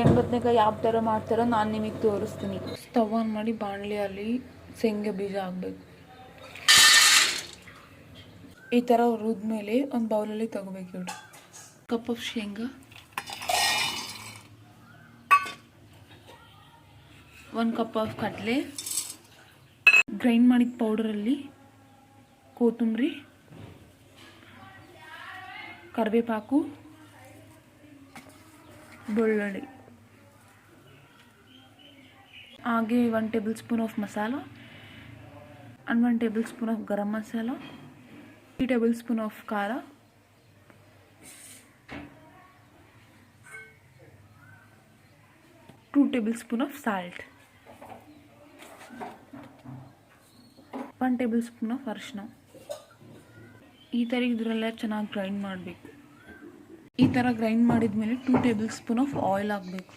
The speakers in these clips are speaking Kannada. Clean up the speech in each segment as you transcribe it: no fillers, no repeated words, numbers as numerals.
ಎಣ್ಣೆ ಬದನೆಕಾಯಿ ಯಾವ ಥರ ಮಾಡ್ತಾರೋ ನಾನು ನಿಮಗೆ ತೋರಿಸ್ತೀನಿ. ಸ್ಟವ್ ಆನ್ ಮಾಡಿ ಬಾಣಲಿಯಲ್ಲಿ ಶೇಂಗಾ ಬೀಜ ಹಾಕಬೇಕು. ಈ ಥರ ಹುರಿದ್ಮೇಲೆ ಒಂದು ಬೌಲಲ್ಲಿ ತಗೋಬೇಕು. ನೋಡಿ, ಕಪ್ ಆಫ್ ಶೇಂಗಾ, 1 ಕಪ್ ಆಫ್ ಕಡಲೆ, ಗ್ರೈಂಡ್ ಮಾಡಿದ ಪೌಡರಲ್ಲಿ ಕೊತ್ತಂಬರಿ, ಕರಿವೇಪಾಕು, ಬೆಳ್ಳುಳ್ಳಿ, ಹಾಗೆ 1 table spoon of masala and 1 table spoon of garam masala, 3 table spoon of ಖಾರ, 2 table spoon of salt, 1 table spoon of ಅರಿಶಿನ. ಈ ಥರ ಇದರೆಲ್ಲ ಚೆನ್ನಾಗಿ ಗ್ರೈಂಡ್ ಮಾಡಬೇಕು. ಈ ಥರ ಗ್ರೈಂಡ್ ಮಾಡಿದ ಮೇಲೆ 2 ಟೇಬಲ್ ಸ್ಪೂನ್ ಆಫ್ ಆಯಿಲ್ ಹಾಕಬೇಕು.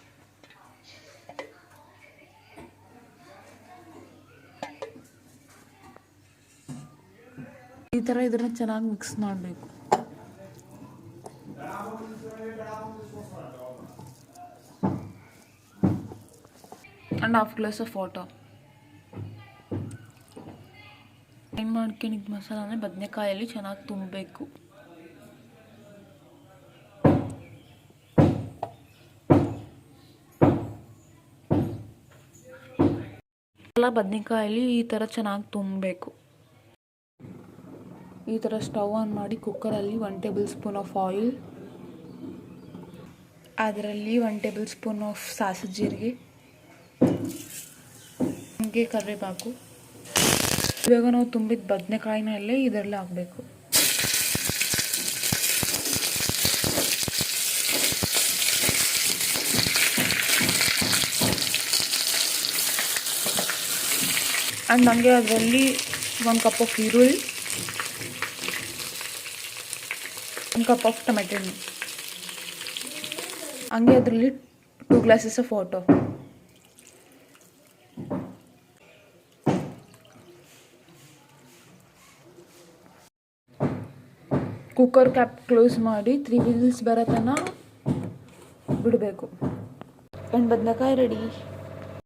ಈ ಥರ ಇದನ್ನು ಚೆನ್ನಾಗಿ ಮಿಕ್ಸ್ ಮಾಡಬೇಕು. And 1/2 glass of water. Grind ಮಾಡ್ಕೊಂಡಿದ್ದ ಮಸಾಲಾನ ಬದನೆಕಾಯಲ್ಲಿ ಚೆನ್ನಾಗಿ ತುಂಬಬೇಕು. ಎಲ್ಲ ಬದನೆಕಾಯಲ್ಲಿ ಈ ಥರ ಚೆನ್ನಾಗಿ ತುಂಬಬೇಕು. ಈ ಥರ ಸ್ಟವ್ ಆನ್ ಮಾಡಿ ಕುಕ್ಕರಲ್ಲಿ 1 ಟೇಬಲ್ ಸ್ಪೂನ್ ಆಫ್ ಆಯಿಲ್, ಅದರಲ್ಲಿ 1 ಟೇಬಲ್ ಸ್ಪೂನ್ ಆಫ್ ಸಾಸಿವೆ ಜೀರಿಗೆ, ಹಾಗೆ ಕರಿವೇಪಾಕು. ಇವಾಗ ನಾವು ತುಂಬಿದ ಬದನೆಕಾಯಿನಲ್ಲೇ ಇದರಲ್ಲಿ ಹಾಕಬೇಕು. ಆ್ಯಂಡ್ ನನಗೆ ಅದರಲ್ಲಿ 1 ಕಪ್ ಆಫ್ ಈರುಳ್ಳಿ, 1 ಕಪ್ ಆಫ್ ಟೊಮೆಟೊ ಹಣ್ಣು, ಹಂಗೆ ಅದರಲ್ಲಿ 2 glasses of water. Cooker cap close ಮಾಡಿ 3 ವಿಸಿಲ್ಸ್ ಬರೋ ತನಕ ಬಿಡಬೇಕು. ಆ್ಯಂಡ್ ಬದನೆಕಾಯಿ ರೆಡಿ.